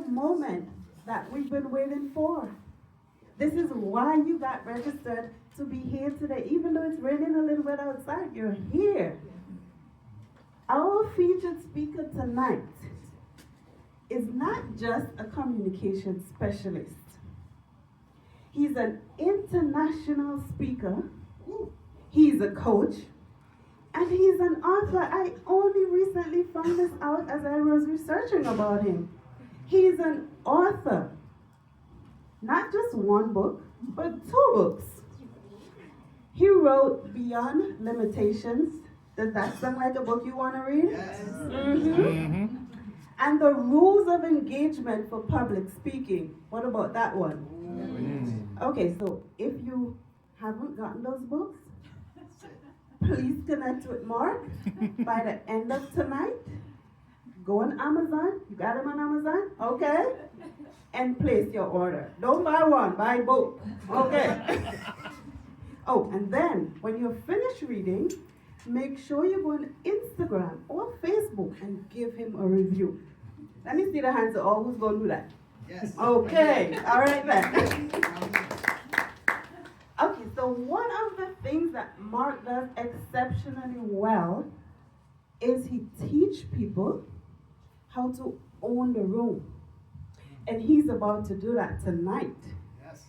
moment that we've been waiting for. This is why you got registered to be here today. Even though it's raining a little bit outside, you're here. Our featured speaker tonight is not just a communication specialist. He's an international speaker. He's a coach. And he's an author. I only recently found this out as I was researching about him. He's an author. Not just one book, but 2 books. He wrote Beyond Limitations. Does that sound like a book you want to read? Yes. Mm-hmm. And The Rules of Engagement for Public Speaking. What about that one? Okay, so if you haven't gotten those books, please connect with Marc by the end of tonight. Go on Amazon. You got them on Amazon? Okay. And place your order. Don't buy one, buy both. Okay. Oh, and then when you're finished reading, make sure you go on Instagram or Facebook and give him a review. Let me see the hands of all who's going to do that. Yes. Okay. All right then. Okay, so one of the things that Marc does exceptionally well is he teaches people how to own the room. And he's about to do that tonight. Yes.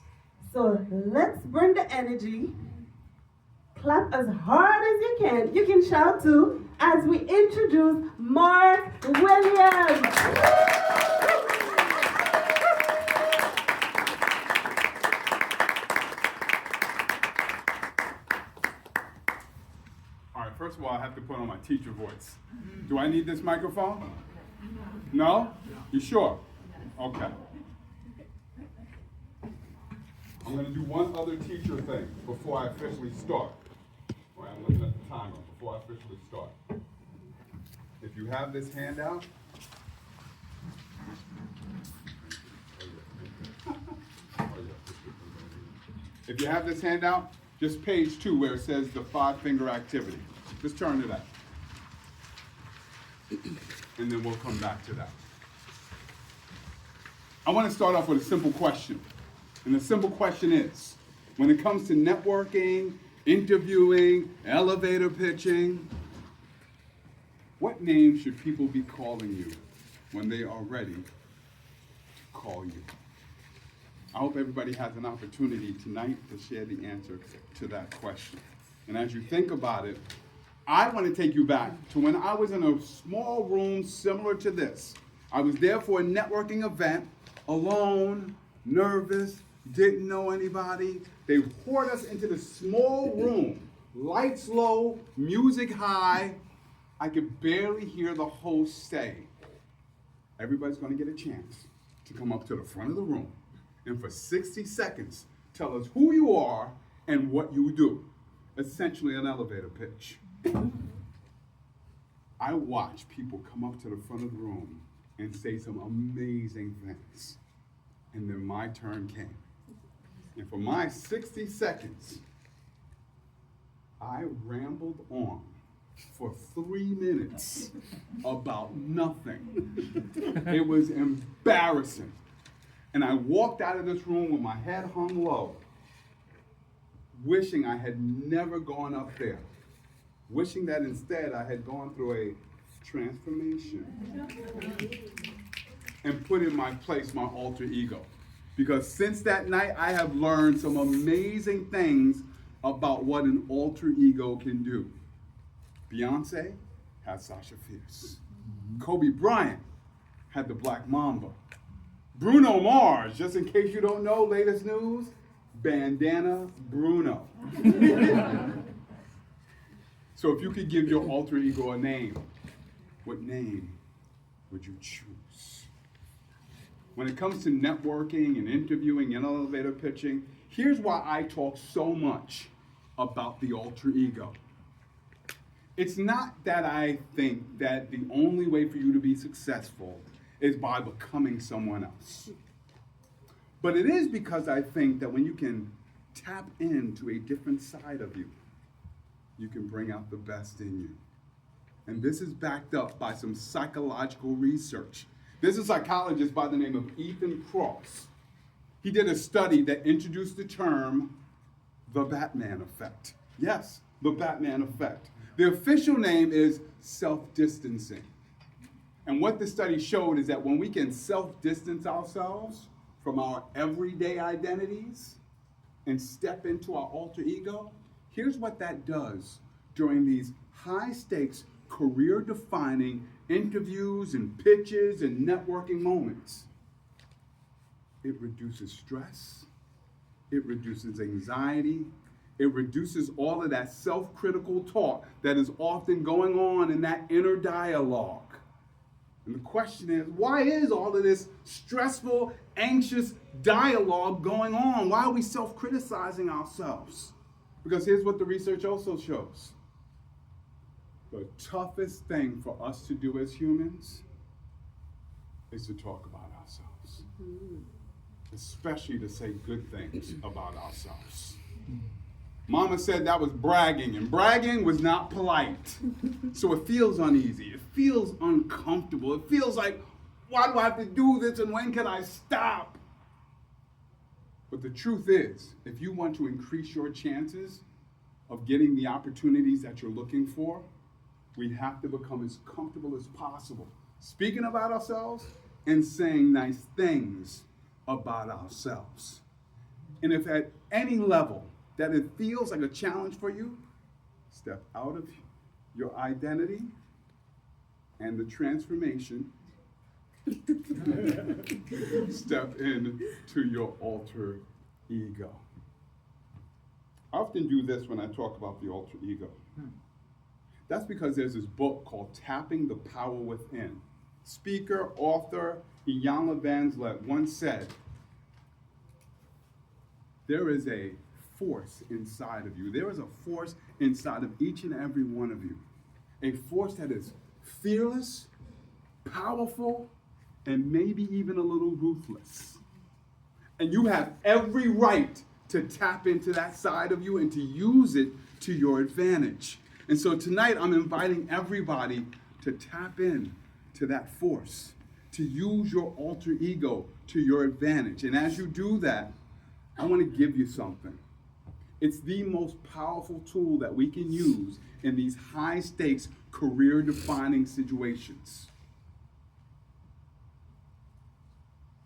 So let's bring the energy. Clap as hard as you can. You can shout too as we introduce Marc Williams. First of all, I have to put on my teacher voice. Do I need this microphone? No? You sure? Okay. I'm going to do one other teacher thing before I officially start. All right, I'm looking at the timer before I officially start. If you have this handout, if you have this handout, just page 2 where it says the 5-finger activity. Just turn to that. And then we'll come back to that. I want to start off with a simple question. And the simple question is, when it comes to networking, interviewing, elevator pitching, what name should people be calling you when they are ready to call you? I hope everybody has an opportunity tonight to share the answer to that question. And as you think about it, I want to take you back to when I was in a small room similar to this. I was there for a networking event, alone, nervous, didn't know anybody. They poured us into this small room, lights low, music high. I could barely hear the host say, everybody's going to get a chance to come up to the front of the room and for 60 seconds tell us who you are and what you do. Essentially an elevator pitch. I watched people come up to the front of the room and say some amazing things. And then my turn came. And for my 60 seconds, I rambled on for 3 minutes about nothing. It was embarrassing. And I walked out of this room with my head hung low, wishing I had never gone up there. Wishing that instead I had gone through a transformation and put in my place my alter ego. Because since that night, I have learned some amazing things about what an alter ego can do. Beyonce had Sasha Fierce. Kobe Bryant had the Black Mamba. Bruno Mars, just in case you don't know, latest news, Bandana Bruno. So if you could give your alter ego a name, what name would you choose? When it comes to networking and interviewing and elevator pitching, here's why I talk so much about the alter ego. It's not that I think that the only way for you to be successful is by becoming someone else. But it is because I think that when you can tap into a different side of you, you can bring out the best in you. And this is backed up by some psychological research. There's a psychologist by the name of Ethan Kross. He did a study that introduced the term the Batman effect. Yes, the Batman effect. The official name is self-distancing. And what the study showed is that when we can self-distance ourselves from our everyday identities and step into our alter ego, here's what that does during these high-stakes, career-defining interviews and pitches and networking moments. It reduces stress, it reduces anxiety, it reduces all of that self-critical talk that is often going on in that inner dialogue. And the question is, why is all of this stressful, anxious dialogue going on? Why are we self-criticizing ourselves? Because here's what the research also shows. The toughest thing for us to do as humans is to talk about ourselves. Especially to say good things about ourselves. Mama said that was bragging, and bragging was not polite. So it feels uneasy. It feels uncomfortable. It feels like, why do I have to do this, and when can I stop? But the truth is, if you want to increase your chances of getting the opportunities that you're looking for, we have to become as comfortable as possible speaking about ourselves and saying nice things about ourselves. And if at any level that it feels like a challenge for you, step out of your identity and the transformation, step into your alter ego. I often do this when I talk about the alter ego. That's because there's this book called Tapping the Power Within. Speaker, author, Iyanla Vanzant once said, there is a force inside of you. There is a force inside of each and every one of you. A force that is fearless, powerful, and maybe even a little ruthless. And you have every right to tap into that side of you and to use it to your advantage. And so tonight I'm inviting everybody to tap in to that force, to use your alter ego to your advantage. And as you do that, I want to give you something. It's the most powerful tool that we can use in these high-stakes, career-defining situations.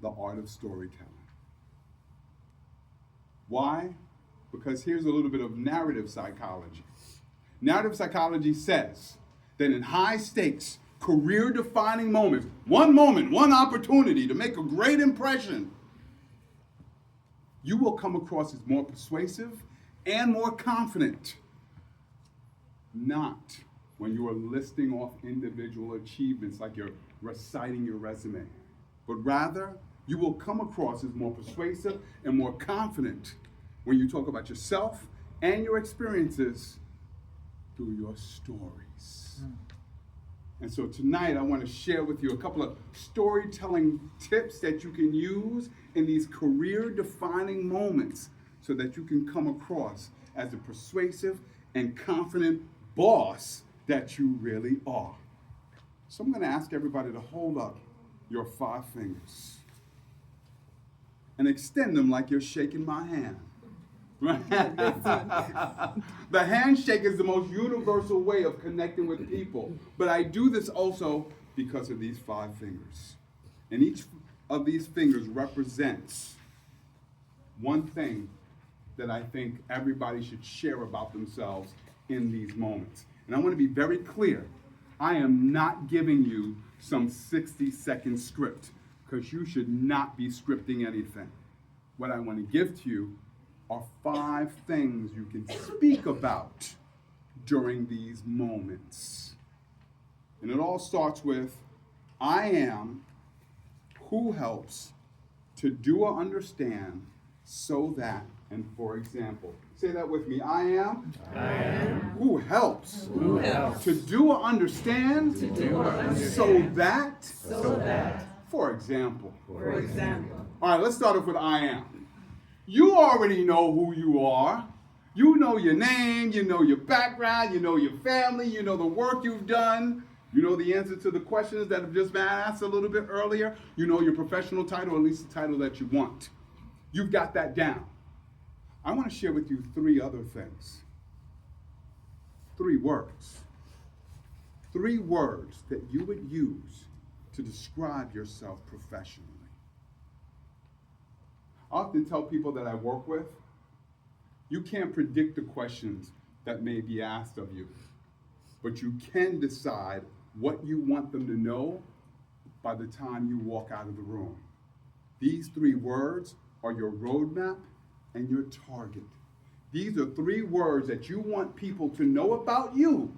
The art of storytelling. Why? Because here's a little bit of narrative psychology. Narrative psychology says that in high-stakes, career-defining moments, one opportunity to make a great impression, you will come across as more persuasive and more confident. Not when you are listing off individual achievements like you're reciting your resume, but rather you will come across as more persuasive and more confident when you talk about yourself and your experiences through your stories. And so tonight I want to share with you a couple of storytelling tips that you can use in these career-defining moments so that you can come across as a persuasive and confident boss that you really are. So I'm going to ask everybody to hold up your 5 fingers and extend them like you're shaking my hand. The handshake is the most universal way of connecting with people, but I do this also because of these 5 fingers. And each of these fingers represents one thing that I think everybody should share about themselves in these moments. And I want to be very clear. I am not giving you some 60-second script, because you should not be scripting anything. What I want to give to you are 5 things you can speak about during these moments. And it all starts with, I am who helps to do or understand so that, and for example. Say that with me. I am who helps to do or understand so that, for example. All right, let's start off with I am. You already know who you are. You know your name, you know your background, you know your family, you know the work you've done. You know the answer to the questions that have just been asked a little bit earlier? You know your professional title, or at least the title that you want. You've got that down. I want to share with you 3 other things. 3 words. 3 words that you would use to describe yourself professionally. I often tell people that I work with, you can't predict the questions that may be asked of you, but you can decide what you want them to know by the time you walk out of the room. These 3 words are your roadmap and your target. These are 3 words that you want people to know about you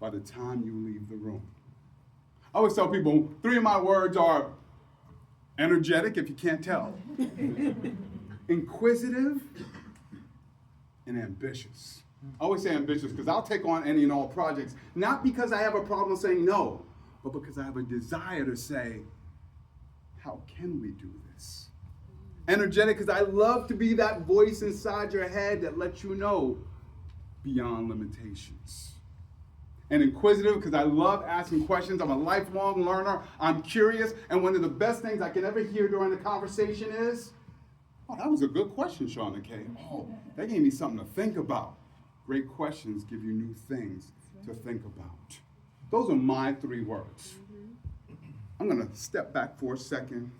by the time you leave the room. I always tell people 3 of my words are energetic, if you can't tell, inquisitive, and ambitious. I always say ambitious because I'll take on any and all projects, not because I have a problem saying no, but because I have a desire to say, how can we do this? Energetic because I love to be that voice inside your head that lets you know beyond limitations. And inquisitive because I love asking questions. I'm a lifelong learner. I'm curious. And one of the best things I can ever hear during the conversation is, oh, that was a good question, Sean and Kay. Oh, that gave me something to think about. Great questions give you new things to think about. Those are my 3 words. I'm going to step back for a second,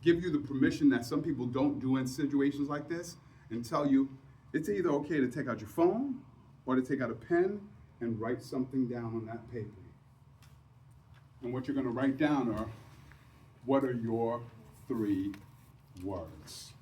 give you the permission that some people don't do in situations like this, and tell you it's either okay to take out your phone or to take out a pen and write something down on that paper. And what you're going to write down are, what are your 3 words?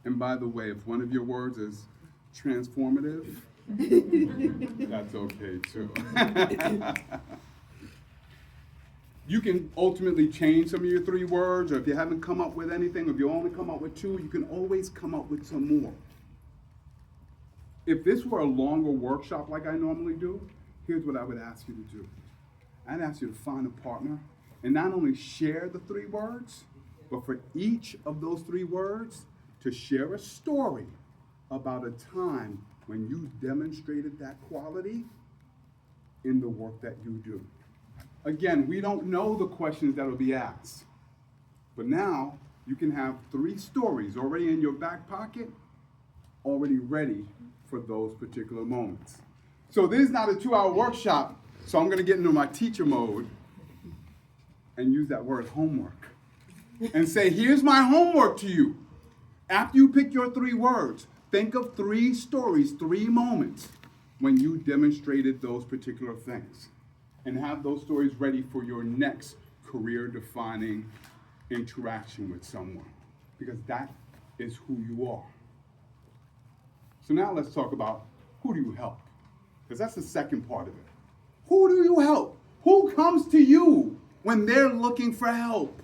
And by the way, if one of your words is transformative, that's okay too. You can ultimately change some of your 3 words, or if you haven't come up with anything, or if you only come up with 2, you can always come up with some more. If this were a longer workshop like I normally do, here's what I would ask you to do. I'd ask you to find a partner and not only share the 3 words, but for each of those 3 words, to share a story about a time when you demonstrated that quality in the work that you do. Again, we don't know the questions that will be asked, but now you can have 3 stories already in your back pocket, already ready for those particular moments. So this is not a 2-hour workshop, so I'm going to get into my teacher mode and use that word homework and say, here's my homework to you. After you pick your 3 words, think of 3 stories, 3 moments when you demonstrated those particular things. And have those stories ready for your next career-defining interaction with someone. Because that is who you are. So now let's talk about, who do you help? Because that's the second part of it. Who do you help? Who comes to you when they're looking for help?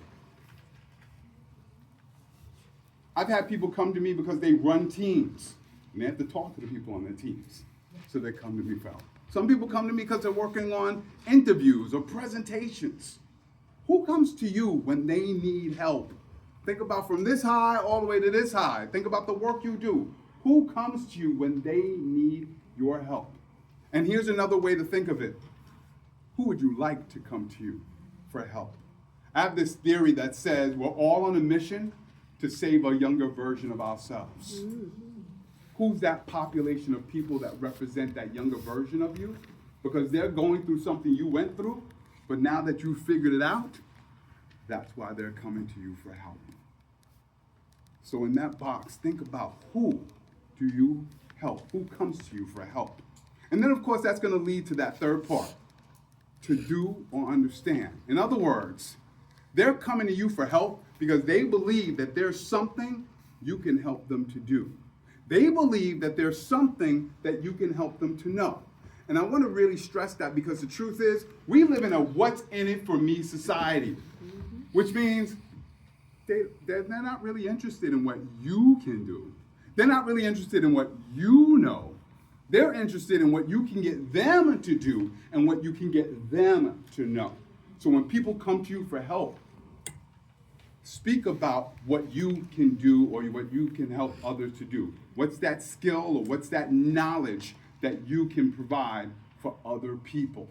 I've had people come to me because they run teams, and they have to talk to the people on their teams. So they come to me for help. Some people come to me because they're working on interviews or presentations. Who comes to you when they need help? Think about from this high all the way to this high. Think about the work you do. Who comes to you when they need your help? And here's another way to think of it. Who would you like to come to you for help? I have this theory that says we're all on a mission to save a younger version of ourselves. Who's that population of people that represent that younger version of you? Because they're going through something you went through, but now that you figured it out, that's why they're coming to you for help. So in that box, think about, who do you help? Who comes to you for help? And then, of course, that's going to lead to that third part, to do or understand. In other words, they're coming to you for help because they believe that there's something you can help them to do. They believe that there's something that you can help them to know. And I want to really stress that because the truth is, we live in a what's in it for me society, which means they're not really interested in what you can do. They're not really interested in what you know. They're interested in what you can get them to do and what you can get them to know. So when people come to you for help, speak about what you can do or what you can help others to do. What's that skill or what's that knowledge that you can provide for other people?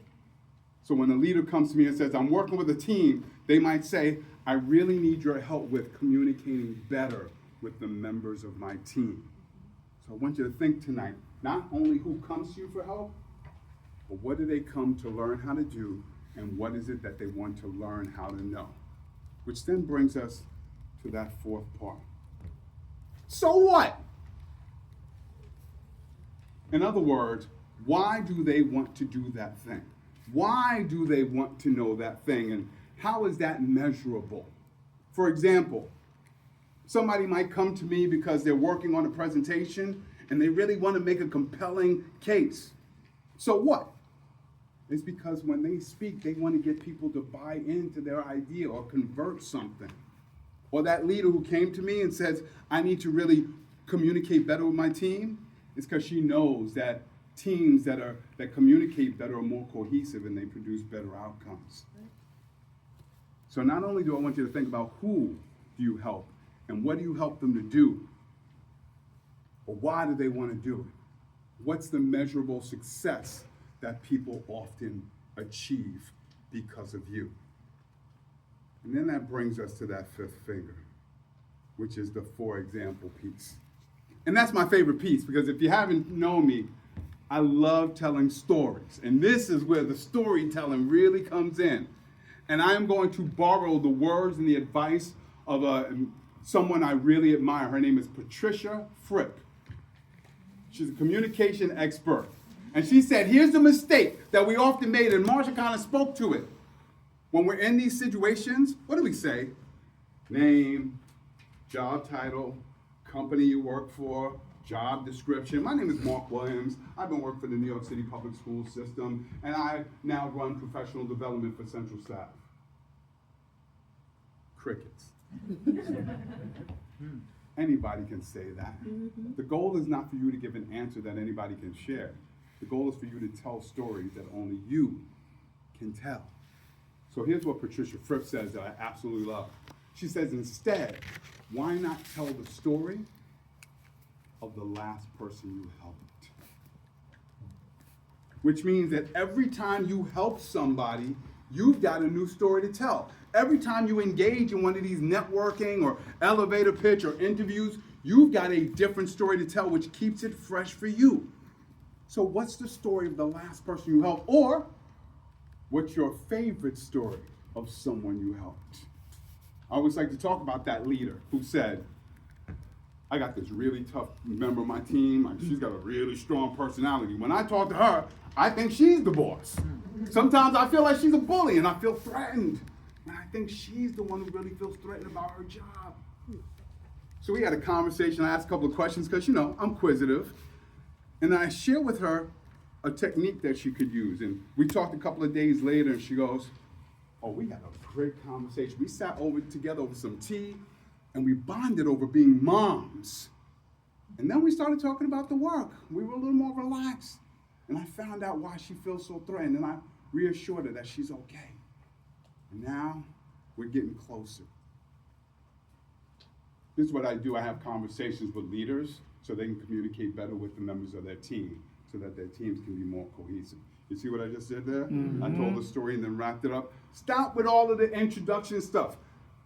So when a leader comes to me and says, I'm working with a team, they might say, I really need your help with communicating better with the members of my team. So I want you to think tonight, not only who comes to you for help, but what do they come to learn how to do, and what is it that they want to learn how to know? Which then brings us to that fourth part. So what? In other words, why do they want to do that thing? Why do they want to know that thing, and how is that measurable? For example, somebody might come to me because they're working on a presentation and they really want to make a compelling case. So what? It's because when they speak, they want to get people to buy into their idea or convert something. Or that leader who came to me and says, I need to really communicate better with my team, it's because she knows that teams that communicate better are more cohesive and they produce better outcomes. So not only do I want you to think about who do you help and what do you help them to do, but why do they want to do it? What's the measurable success that people often achieve because of you? And then that brings us to that fifth finger, which is the for example piece. And that's my favorite piece, because if you haven't known me, I love telling stories. And this is where the storytelling really comes in. And I am going to borrow the words and the advice of someone I really admire. Her name is Patricia Frick. She's a communication expert. And she said, here's the mistake that we often made, and Marcia kind of spoke to it. When we're in these situations, what do we say? Name, job title, company you work for, job description. My name is Marc Williams. I've been working for the New York City public school system, and I now run professional development for Central Staff. Crickets. Anybody can say that. The goal is not for you to give an answer that anybody can share. The goal is for you to tell stories that only you can tell. So here's what Patricia Fripp says that I absolutely love. She says, instead, why not tell the story of the last person you helped? Which means that every time you help somebody, you've got a new story to tell. Every time you engage in one of these networking or elevator pitch or interviews, you've got a different story to tell, which keeps it fresh for you. So what's the story of the last person you helped? Or what's your favorite story of someone you helped? I always like to talk about that leader who said, I got this really tough member of my team. She's got a really strong personality. When I talk to her, I think she's the boss. Sometimes I feel like she's a bully and I feel threatened. And I think she's the one who really feels threatened about her job. So we had a conversation. I asked a couple of questions because, I'm inquisitive. And I shared with her a technique that she could use. And we talked a couple of days later, and she goes, oh, we had a great conversation. We sat together over some tea, and we bonded over being moms. And then we started talking about the work. We were a little more relaxed. And I found out why she feels so threatened, and I reassured her that she's okay. And now we're getting closer. This is what I do. I have conversations with leaders so they can communicate better with the members of their team, so that their teams can be more cohesive. You see what I just did there? Mm-hmm. I told the story and then wrapped it up. Stop with all of the introduction stuff.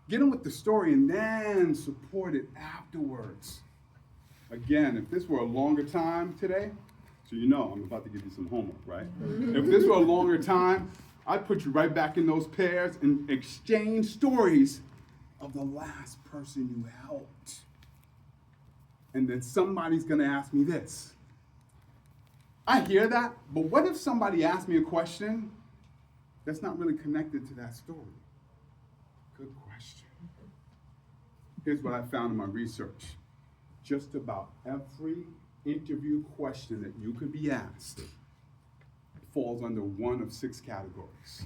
Get them with the story and then support it afterwards. Again, if this were a longer time today, so I'm about to give you some homework, right? If this were a longer time, I'd put you right back in those pairs and exchange stories of the last person you helped. And then somebody's going to ask me this. I hear that, but what if somebody asked me a question that's not really connected to that story? Good question. Here's what I found in my research. Just about every interview question that you could be asked falls under one of 6 categories.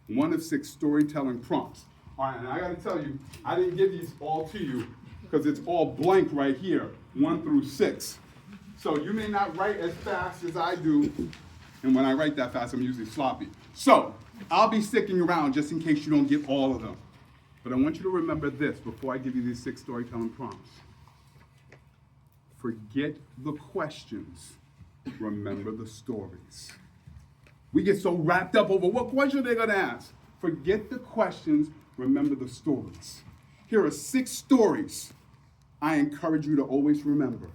One of 6 storytelling prompts. All right, and I gotta tell you, I didn't give these all to you because it's all blank right here, 1 through 6. So you may not write as fast as I do, and when I write that fast, I'm usually sloppy. So I'll be sticking around just in case you don't get all of them. But I want you to remember this before I give you these 6 storytelling prompts. Forget the questions, remember the stories. We get so wrapped up over what question they're gonna ask. Forget the questions, remember the stories. Here are 6 stories I encourage you to always remember.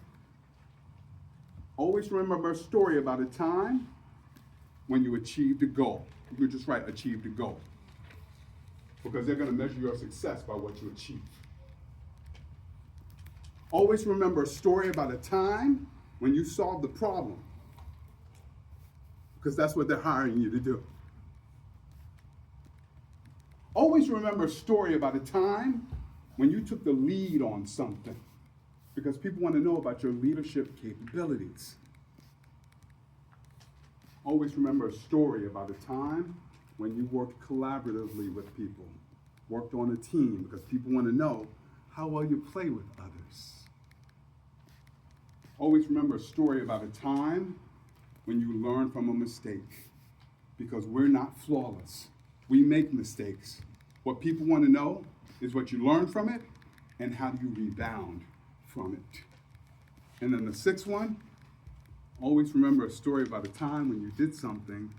Always remember a story about a time when you achieved a goal. You could just write achieved a goal. Because they're gonna measure your success by what you achieve. Always remember a story about a time when you solved the problem. Because that's what they're hiring you to do. Always remember a story about a time when you took the lead on something. Because people want to know about your leadership capabilities. Always remember a story about a time when you worked collaboratively with people, worked on a team, because people want to know how well you play with others. Always remember a story about a time when you learn from a mistake, because we're not flawless. We make mistakes. What people want to know is what you learn from it and how do you rebound from it. And then the 6th one, always remember a story about a time when you did something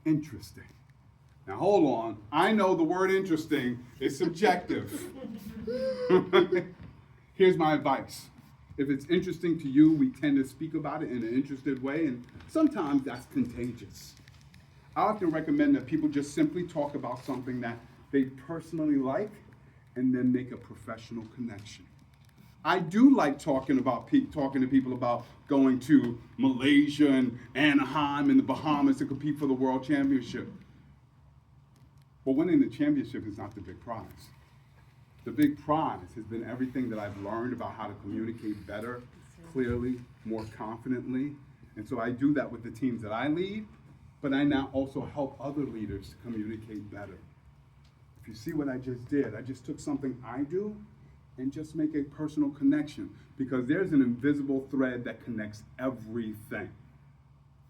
interesting. Now hold on, I know the word interesting is subjective. Here's my advice. If it's interesting to you, we tend to speak about it in an interested way, and sometimes that's contagious. I often recommend that people just simply talk about something that they personally like and then make a professional connection. I do like talking to people about going to Malaysia and Anaheim and the Bahamas to compete for the World Championship. But winning the championship is not the big prize. The big prize has been everything that I've learned about how to communicate better, clearly, more confidently. And so I do that with the teams that I lead, but I now also help other leaders to communicate better. If you see what I just did, I just took something I do and just make a personal connection, because there's an invisible thread that connects everything.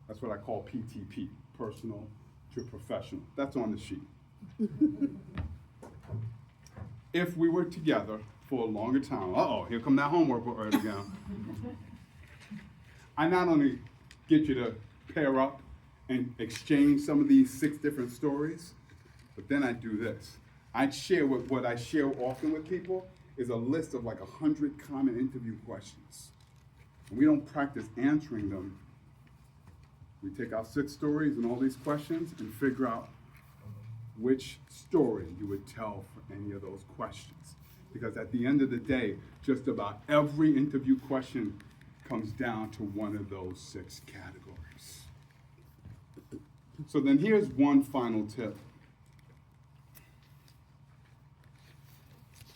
That's what I call PTP, personal to professional. That's on the sheet. If we were together for a longer time, here come that homework word again. I not only get you to pair up and exchange some of these 6 different stories, but then I do this. I share what I share often with people is a list of like 100 common interview questions. And we don't practice answering them. We take our 6 stories and all these questions and figure out which story you would tell for any of those questions. Because at the end of the day, just about every interview question comes down to one of those 6 categories. So then here's one final tip.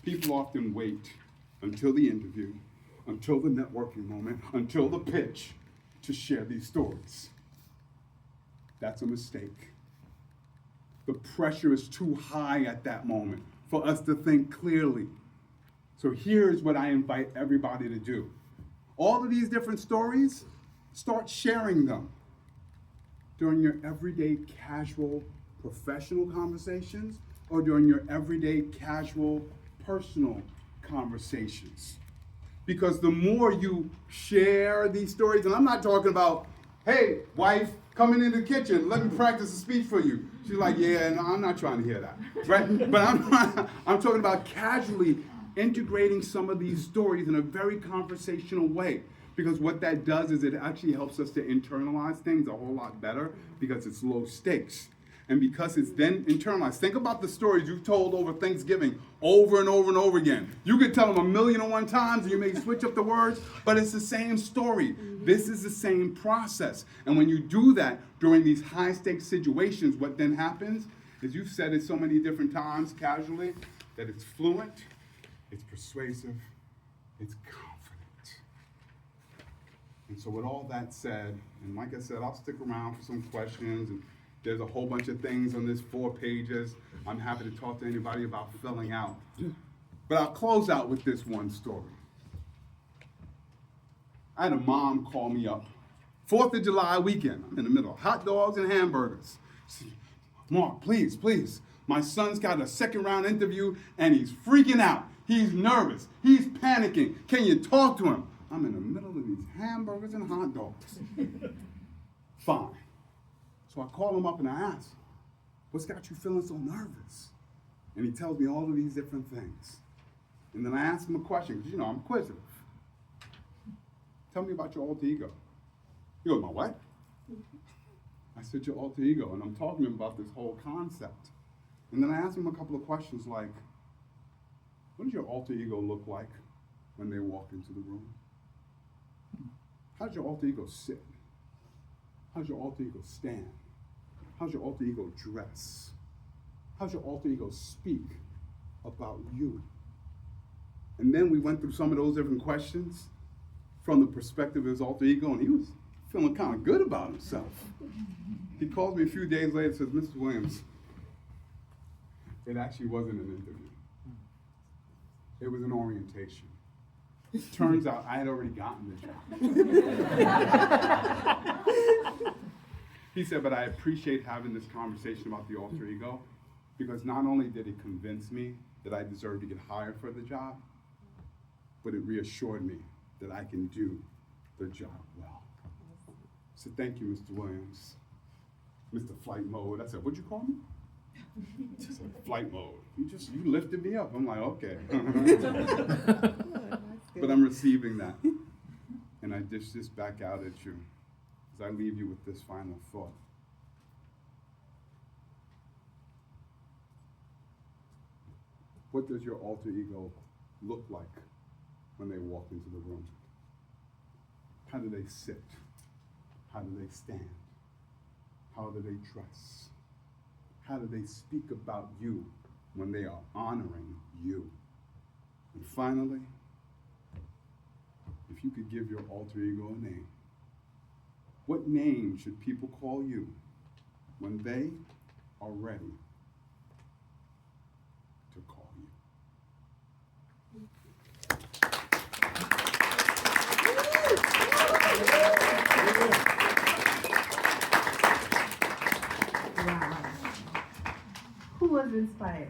People often wait until the interview, until the networking moment, until the pitch to share these stories. That's a mistake. The pressure is too high at that moment for us to think clearly. So here's what I invite everybody to do. All of these different stories, start sharing them during your everyday casual professional conversations or during your everyday casual personal conversations. Because the more you share these stories, and I'm not talking about, hey, wife, coming in the kitchen, let me practice a speech for you. She's like, yeah, no, I'm not trying to hear that, right? But I'm talking about casually integrating some of these stories in a very conversational way. Because what that does is it actually helps us to internalize things a whole lot better because it's low stakes. And because it's then internalized. Think about the stories you've told over Thanksgiving over and over and over again. You could tell them 1,000,001 times and you may switch up the words, but it's the same story. This is the same process. And when you do that during these high stakes situations, what then happens is you've said it so many different times casually that it's fluent, it's persuasive, it's confident. And so with all that said, and like I said, I'll stick around for some questions, and there's a whole bunch of things on this 4 pages. I'm happy to talk to anybody about filling out. But I'll close out with this one story. I had a mom call me up, 4th of July weekend. I'm in the middle of hot dogs and hamburgers. She said, Mark, please, my son's got a 2nd round interview and he's freaking out. He's nervous. He's panicking. Can you talk to him? I'm in the middle of these hamburgers and hot dogs. Fine. So I call him up and I ask, what's got you feeling so nervous? And he tells me all of these different things. And then I ask him a question, because I'm inquisitive. Tell me about your alter ego. He goes, my what? I said, your alter ego. And I'm talking to him about this whole concept. And then I asked him a couple of questions like, what does your alter ego look like when they walk into the room? How does your alter ego sit? How does your alter ego stand? How does your alter ego dress? How does your alter ego speak about you? And then we went through some of those different questions from the perspective of his alter ego, and he was feeling kind of good about himself. He called me a few days later and says, Mr. Williams, it actually wasn't an interview. It was an orientation. Turns out I had already gotten the job. He said, but I appreciate having this conversation about the alter ego, because not only did it convince me that I deserve to get hired for the job, but it reassured me that I can do the job well. So thank you, Mr. Williams. Mr. Flight Mode. I said, what'd you call me? He said, Flight Mode. You lifted me up. I'm like, okay. But I'm receiving that. And I dish this back out at you as I leave you with this final thought. What does your alter ego look like when they walk into the room? How do they sit? How do they stand? How do they dress? How do they speak about you when they are honoring you? And finally, if you could give your alter ego a name, what name should people call you when they are ready to call you? Wow. Who was inspired?